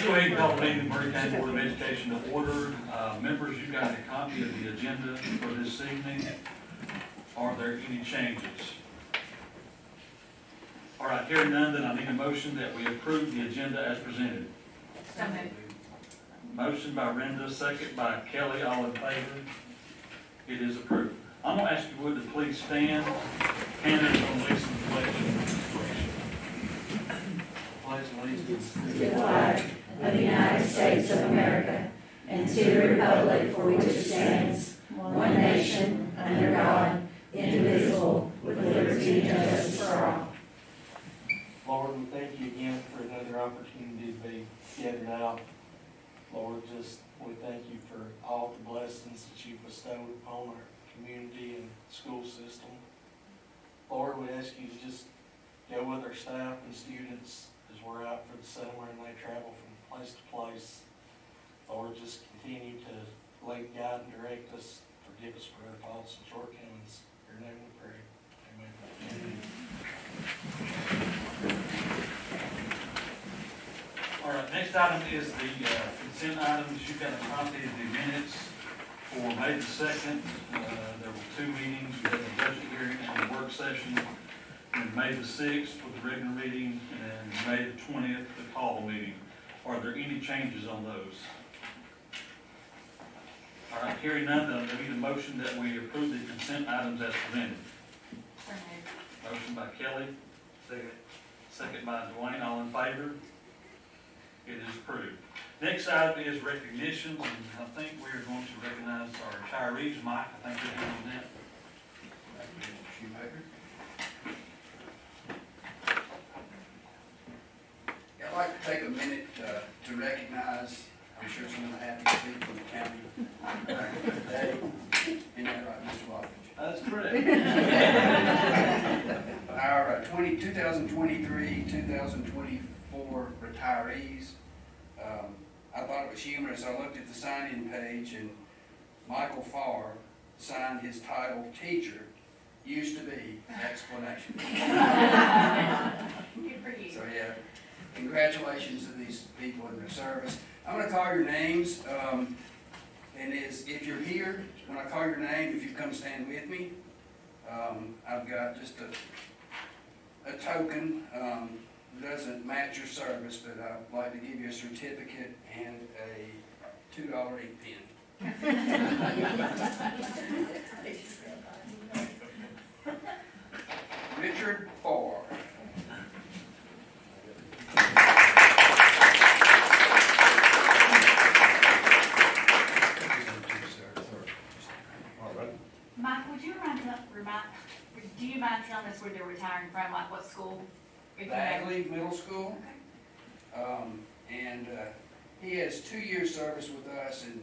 go ahead and call the meeting of Maury County Board of Education to order. Members, you got a copy of the agenda for this evening. Are there any changes? All right, hearing none, then I need a motion that we approve the agenda as presented. So moved. Motion by Brenda, second by Kelly, all in favor. It is approved. I'm gonna ask you would to please stand. Candace on leading the pledge. Pledge allegiance To the flag of the United States of America and to the republic for which it stands, one nation, under God, indivisible, with liberty and justice for all. Lord, we thank you again for another opportunity to be gathered out. Lord, we thank you for all the blessings that you've bestowed upon our community and school system. Lord, we ask you to just go with our staff and students as we're out for the summer and they travel from place to place. Lord, just continue to lead, guide, and direct us. Forgive us for our faults and shortcomings. In your name we pray. Amen. All right, next item is the consent items. You've got a copy of the minutes for May the 2nd. There were two meetings. We had the budget hearing and the work session. And May the 6th for the regular meeting, and May the 20th, the call meeting. Are there any changes on those? All right, hearing none, then I need a motion that we approve the consent items as presented. So moved. Motion by Kelly. Second. Second by Dwayne, all in favor? It is approved. Next item is recognitions, and I think we are going to recognize our retirees. Mike, I think you're handling that. Shoemaker. I'd like to take a minute to recognize, I'm sure some of the happiest people in the county back in the day. Isn't that right, Mr. Lockridge? That's correct. Our 2023, 2024 retirees. I thought it was humorous. I looked at the sign-in page and Michael Farr signed his title teacher, used to be, explanation. Good for you. So yeah, congratulations to these people in their service. I'm going to call your names, and if you're here, when I call your name, if you come stand with me, I've got just a token. Doesn't match your service, but I'd like to give you a certificate and a $2 ink pen. Richard Farr. Mike, would you do you mind telling us where they're retiring from, like what school? If you know? Bagley Middle School. And he has 2 years service with us and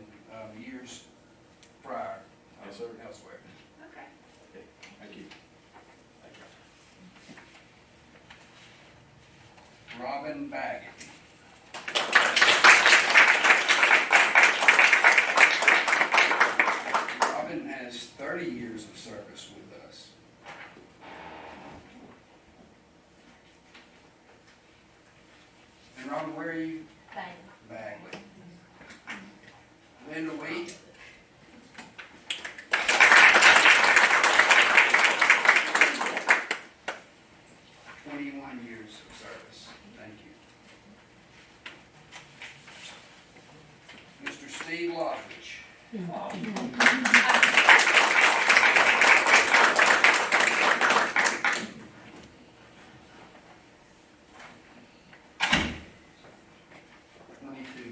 years prior elsewhere. Okay. Thank you. Robin Baggett. Robin has 30 years of service with us. And Robin, where are you? Thank Bagley. Linda Wheat. Years of service. Thank you. Mr. Steve Lockridge.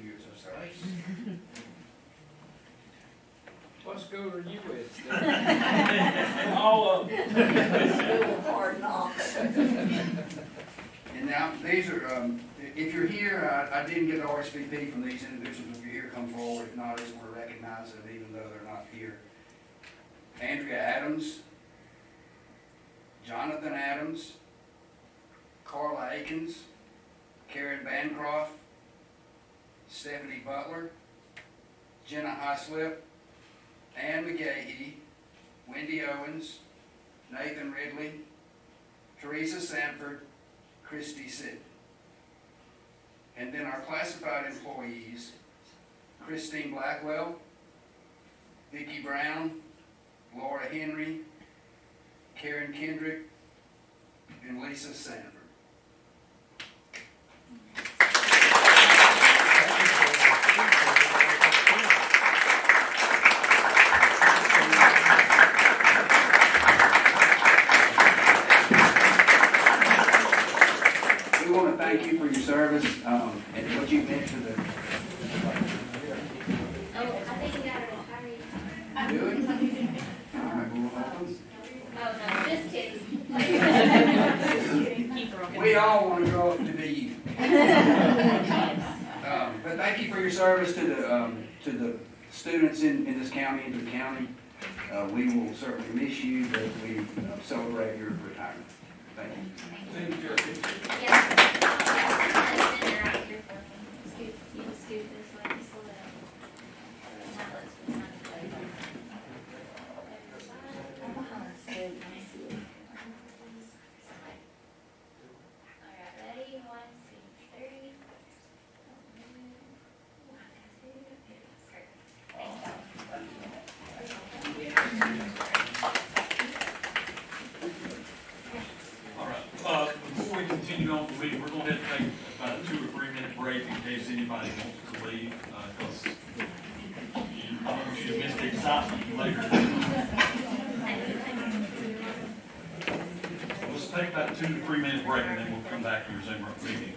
Years of service. What school are you with? All of them. Hard knocks. And now, these are, if you're here, I didn't get an RSVP from these individuals. If you're here, come forward. If not, I just want to recognize them even though they're not here. Andrea Adams, Jonathan Adams, Carla Akins, Karen Bancroft, Stephanie Butler, Jenna Highslip, Ann McGahee, Wendy Owens, Nathan Ridley, Teresa Sanford, Christy Sid. And then our classified employees, Christine Blackwell, Vicki Brown, Laura Henry, Karen Kendrick, and Lisa Sanford. We want to thank you for your service and what you meant to the. Oh, I think you got it all. Do it? All right, well, Oh, no, just kidding. we all want to grow up to be you. But thank you for your service to the students in this county and to the county. We will certainly miss you, but we celebrate your retirement. Thank you. Yeah. Scoot, you can scoot this way, just a little. Now let's put mine away. All right, ready? 1, 2, 3. All right, before we continue on with the meeting, we're going to have to take about a 2 or 3 minute break in case anybody wants to leave, because I don't want you to miss the excitement later. Let's take about a 2 to 3 minute break, and then we'll come back and resume our meeting.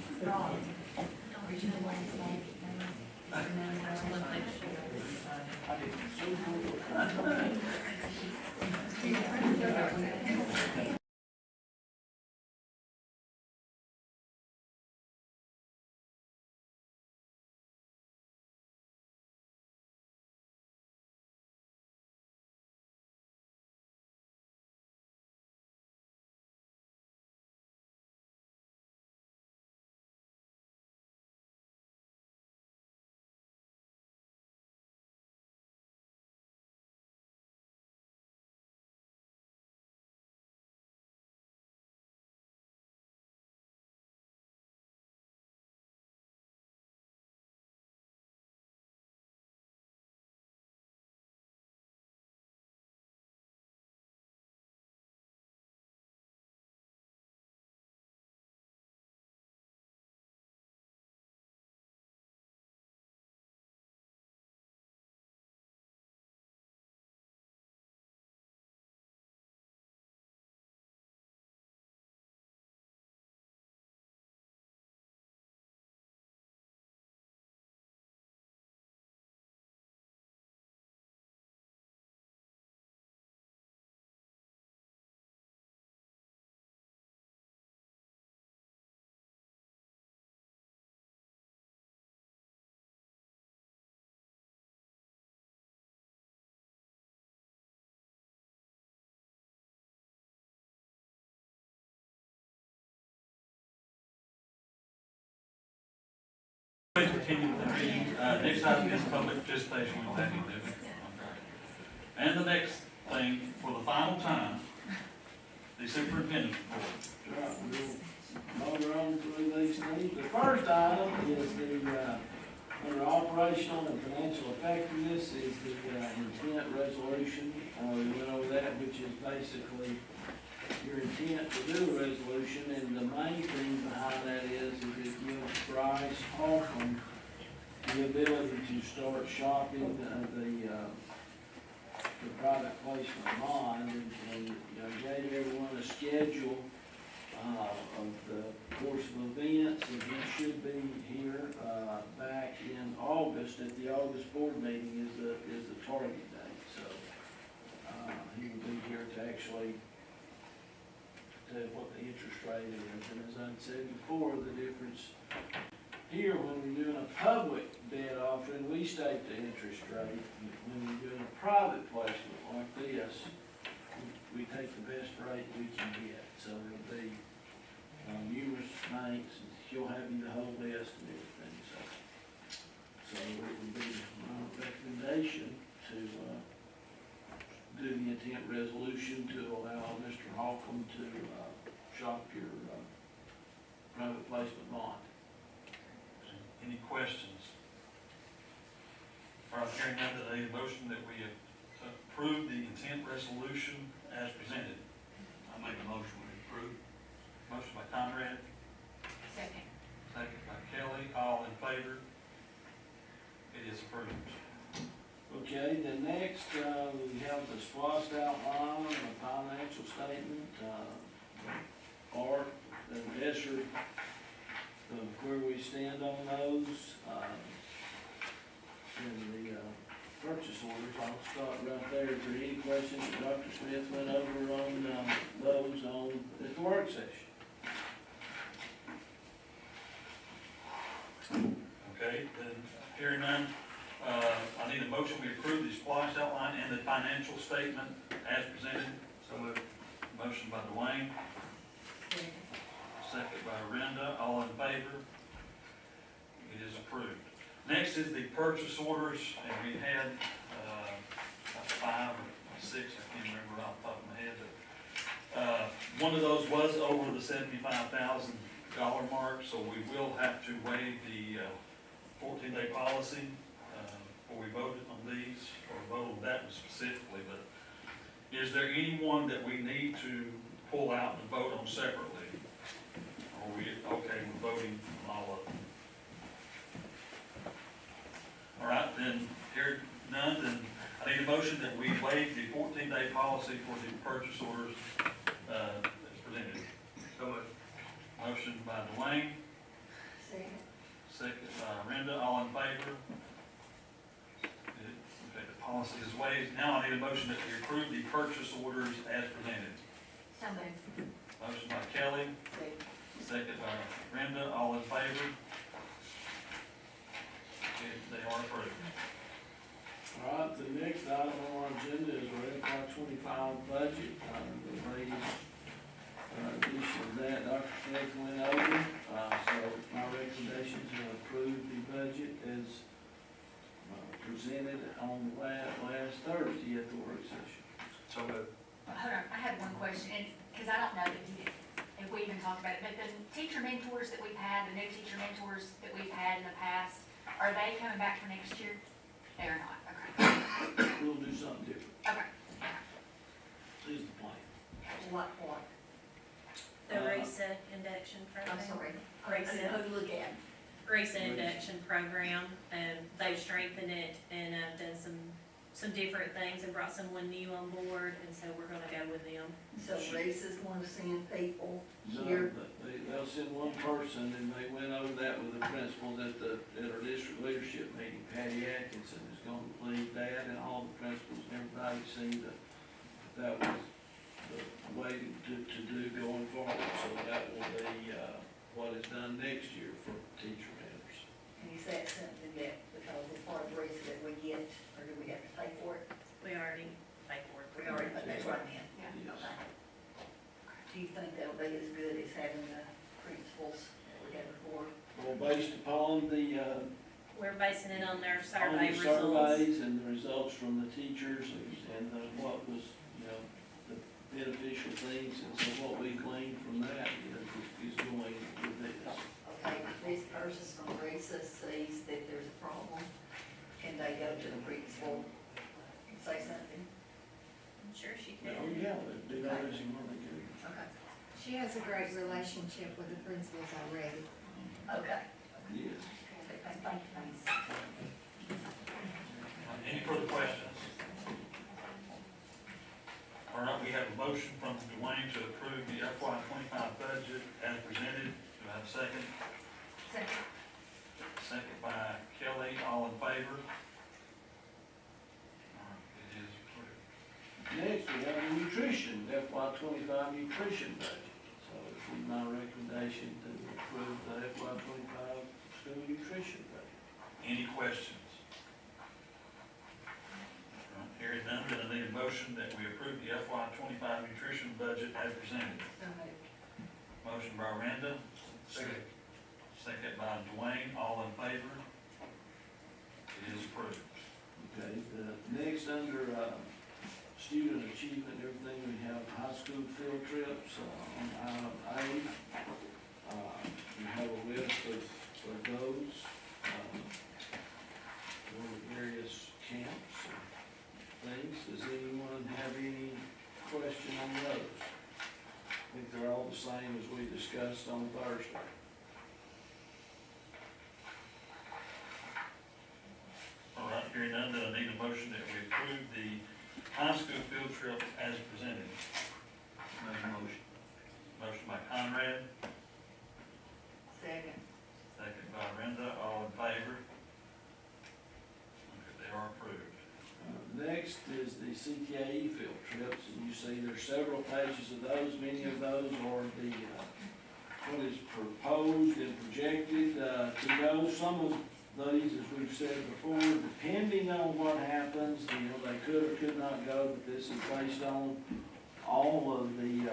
Continue with the meeting. Next item is public participation with Danny Newman. And the next thing, for the final time, the superintendent's report. Right, we'll motor on through these things. The first item is the, under operational and financial effectiveness is the intent resolution. We went over that, which is basically your intent to do a resolution, and the main thing behind that is it gives Bryce Holcomb the ability to start shopping the private placement bond, and gave everyone a schedule of the course of events, and he should be here back in August. At the August board meeting is the target date, so he will be here to actually tell what the interest rate is. And as I said before, the difference here, when we're doing a public debt offering, we state the interest rate. When we're doing a private placement like this, we take the best rate we can get. So it'll be numerous banks, and she'll have you the whole list and everything. So it would be my recommendation to do the intent resolution to allow Mr. Holcomb to shop your private placement bond. So Any questions? All right, hearing none, I need a motion that we approve the intent resolution as presented. I make a motion we approve. Motion by Conrad, Second. second by Kelly, all in favor? It is approved. Okay, then next, we have the SPOS outline, a financial statement, Art and Escher, where we stand on those, and the, purchase orders. I'll start right there. Is there any questions that Dr. Smith went over on, those at the work session? Okay, then, hearing none, I need a motion, we approve the SPOS outline and the financial statement as presented. So moved. Motion by Dwayne, second by Renda, all in favor? It is approved. Next is the purchase orders, and we had, about 5 or 6, I can't remember off the top of my head, but, one of those was over the $75,000 mark, so we will have to waive the, 14-day policy, before we voted on these, or voted on that one specifically, but is there anyone that we need to pull out and vote on separately? Or are we okay with voting on all of them? All right, then, here none, then I need a motion that we waive the 14-day policy for the purchase orders, as presented. So moved. Motion by Dwayne, second by Renda, all in favor? Okay, the policy is waived. Now I need a motion that we approve the purchase orders as presented. So moved. Motion by Kelly, second by Renda, all in favor? Okay, they are approved. All right, the next item on our agenda is our FY 25 budget. The raise, addition of that, Dr. Smith went over. So my recommendation is to approve the budget as presented on last Thursday at the work session. So moved. Hold on, I have one question, and, because I don't know that you, if we even talked about it, but the teacher mentors that we've had, the new teacher mentors that we've had in the past, are they coming back for next year? They are not, okay. We'll do something different. Okay. Is the plan. What? The RESA induction program. I'm sorry. RESA, Who look at? RESA induction program, they've strengthened it and done some different things and brought someone new on board, and so we're gonna go with them. So Reese is going to send people No, here. they'll send one person, and they went over that with the principals at our district leadership meeting. Patty Atkinson is gonna lead that, and all the principals and everybody see that was the way to do going forward. So that will be, what is done next year for teacher mentors. And is that something that, because it's part of the Reese that we get, or do we have to pay for it? We already paid for it. We already put that right in. Yeah. Yes. Okay. Do you think that'll be as good as having the principals that we had before? Well, based upon the, We're basing it on their on survey the results. surveys and the results from the teachers and what was, the beneficial things, and so what we gleaned from that is going with this. Okay, if this person from Reese sees that there's a problem, can they go to the principal and say something? I'm sure she Oh, can. yeah, they do that as you want to do. Okay. She has a great relationship with the principals already. Okay. Yes. Okay, thank you. Any further questions? All right, we have a motion from Dwayne to approve the FY 25 budget as presented. Do I have a second? Second. Second by Kelly, all in favor? All right, it is approved. Next, we have the nutrition, FY 25 nutrition budget. So it's my recommendation to approve the FY 25 school nutrition budget. Any questions? All right, hearing none, then I need a motion that we approve the FY 25 nutrition budget as presented. Motion by Randa. Second. Second by Dwayne, all in favor? It is approved. Okay, the next under, student achievement and everything, we have high school field trips, on item A. We have a list of those. discussed on Thursday. All right, hearing none, then I need a motion that we approve the high school field trip as presented. Make a motion. Motion by Conrad, Second. second by Brenda, all in favor? Okay, they are approved. Next is the CTAE field trips, and you see there's several pages of those. Many of those are the, what is proposed and projected to go. Some of these, as we've said before, depending on what happens, they could or could not go, but this is based on all of the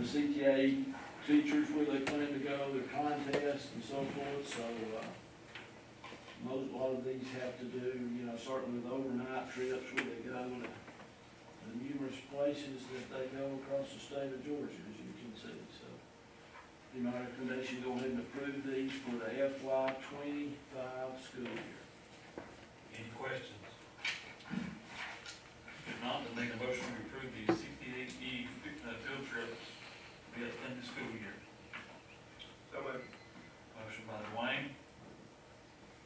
CTA teachers, where they plan to go, their contests and so forth, so, a lot of these have to do, certainly with overnight trips where they go to the numerous places that they go across the state of Georgia, as you can see, so. My recommendation, go ahead and approve these for the FY '25 school year. Any questions? If not, then make a motion to approve the CTE field trips in the school year. So moved. Motion by Dwayne,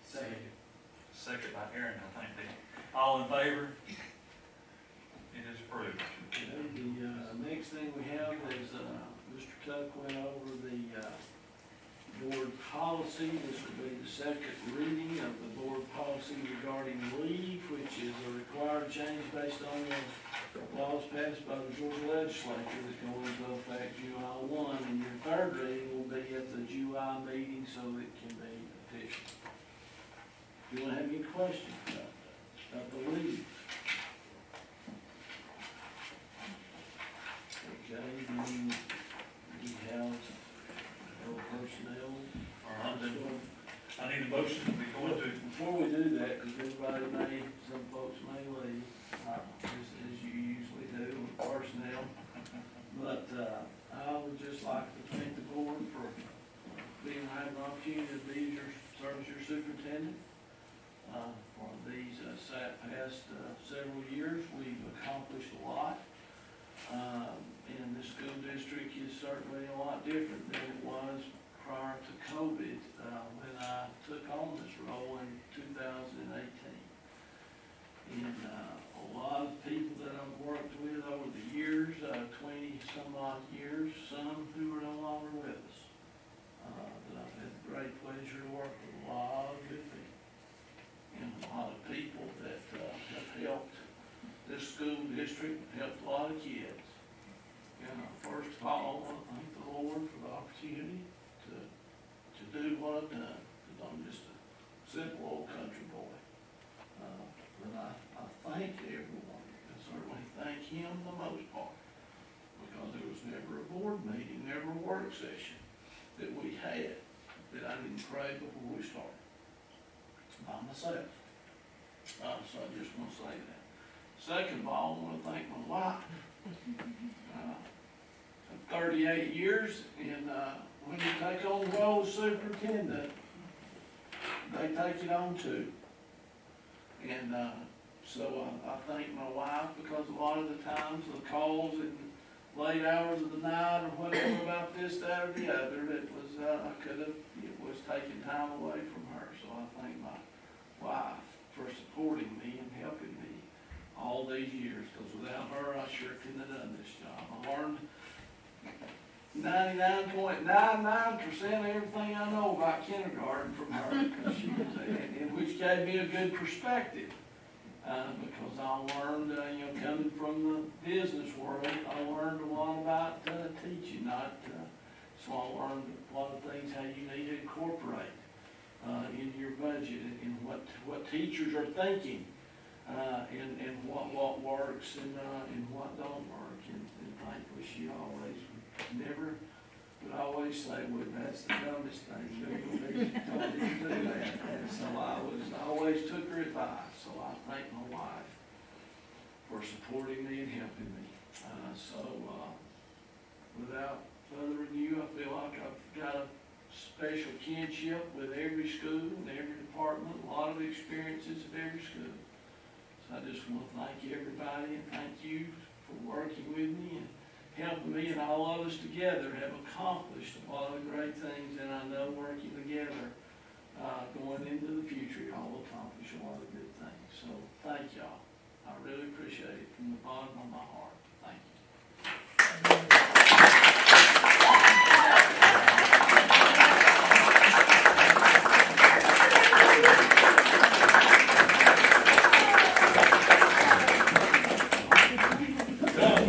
Second. second by Aaron, I think. All in favor? It is approved. Okay, the next thing we have is, Mr. Tuck went over the, board policy. This will be the second reading of the board policy regarding leave, which is a required change based on the laws passed by the Georgia legislature that go into effect July 1. And your third reading will be at the July meeting, so it can be official. Do you want to have any questions about the leave? Okay, then we have personnel. All right, then I need a motion to be going to, Before we do that, because everybody some folks may leave, as you usually do with personnel. But, I would just like to thank the board for being, having an opportunity to be serve as your superintendent. For these, past several years, we've accomplished a lot. And the school district is certainly a lot different than it was prior to COVID, when I took on this role in 2018. And a lot of people that I've worked with over the years, 20 some odd years, some who are no longer with us. That I've had the great pleasure to work with a lot of good people. And a lot of people that have helped this school district, helped a lot of kids. And first of all, I want to thank the Lord for the opportunity to do what I've done, because I'm just a simple old country boy. But I thank everyone, I certainly thank him the most part, because there was never a board meeting, never a work session that we had that I didn't pray before we started, by myself. So I just want to say that. Second of all, I want to thank my wife. 38 years, and when you take on the role of superintendent, they take it on too. And so I thank my wife, because a lot of the times the calls in late hours of the night or whatever about this, that, or the other, it was it was taking time away from her. So I thank my wife for supporting me and helping me all these years, because without her, I sure couldn't have done this job. I learned 99.99% of everything I know about kindergarten from her, and which gave me a good perspective, because I learned, coming from the business world, I learned a lot about teaching, so I learned a lot of things, how you need to incorporate into your budget, and what teachers are thinking, and what works and what don't work, and thankfully she always would always say, well, that's the dumbest thing you ever told me to do that. And so I always took her advice, so I thank my wife for supporting me and helping me. Without further ado, I feel like I've got a special kinship with every school and every department, a lot of experiences at every school. So I just want to thank everybody and thank you for working with me and helping me and all of us together have accomplished a lot of great things, and I know working together, going into the future, y'all will accomplish a lot of good things. So, thank y'all. I really appreciate it from the bottom of my heart. Thank you.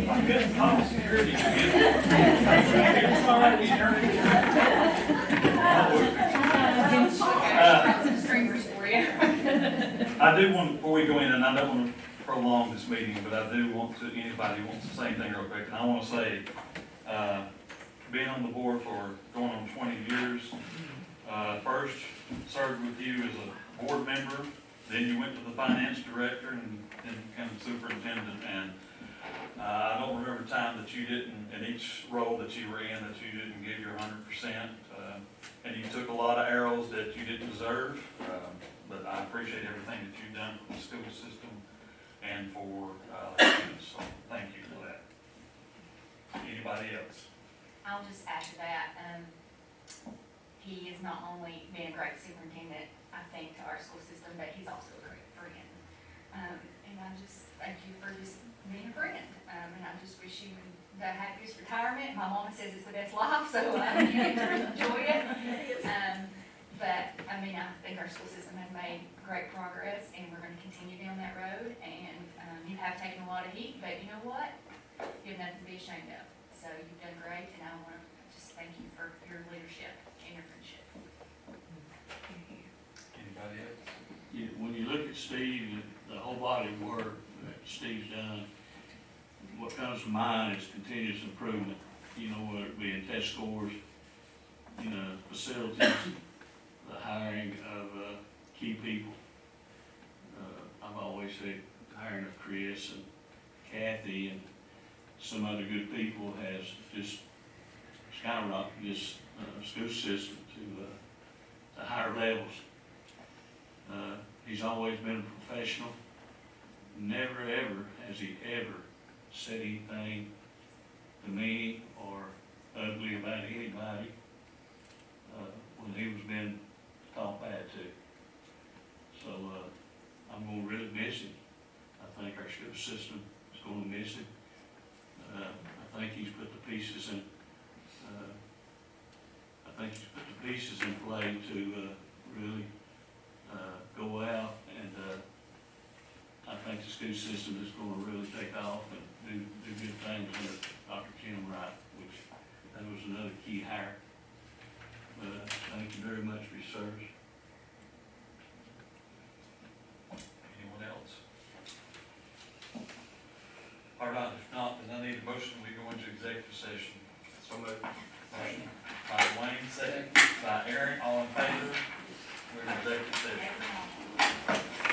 I couldn't call security to get it. It's all right, we heard Some streamers for you. I do want, before we go in, and I don't want to prolong this meeting, but I do want to, anybody wants the same thing real quick, and I want to say, being on the board for going on 20 years, first served with you as a board member, then you went to the finance director and then became superintendent, and I don't remember a time that you didn't, in each role that you were in, that you didn't give your 100%, and you took a lot of arrows that you didn't deserve, but I appreciate everything that you've done for the school system and for the students, so thank you for that. Anybody else? I'll just add to that, he has not only been a great superintendent, I think, to our school system, but he's also a great friend. And I just thank you for just being a friend, and I just wish you the happiest retirement. My mom says it's the best life, so you get to enjoy it. But, I mean, I think our school system has made great progress, and we're gonna continue down that road, and, you have taken a lot of heat, but you know what? You have nothing to be ashamed of. So you've done great, and I wanna just thank you for your leadership and your friendship. Anybody else? When you look at Steve, the whole body of work that Steve's done, what comes to mind is continuous improvement. You know, whether it be in test scores, you know, facilities, the hiring of key people. I've always said hiring of Chris and Kathy and some other good people has just skyrocketed this school system to higher levels. He's always been a professional. Never ever has he ever said anything demeaning or ugly about anybody when he was being talked bad to. So I'm gonna really miss him. I think our school system is gonna miss him. I think he's put the pieces in. I think he's put the pieces in play to really go out, and I think the school system is going to really take off and do good things with Dr. Kim Wright, which that was another key hire. But thank you very much for your service. Anyone else? All right, if not, then I need a motion, we go into executive session. So moved. Motion by Wayne, second by Aaron, all in favor, we're in executive session.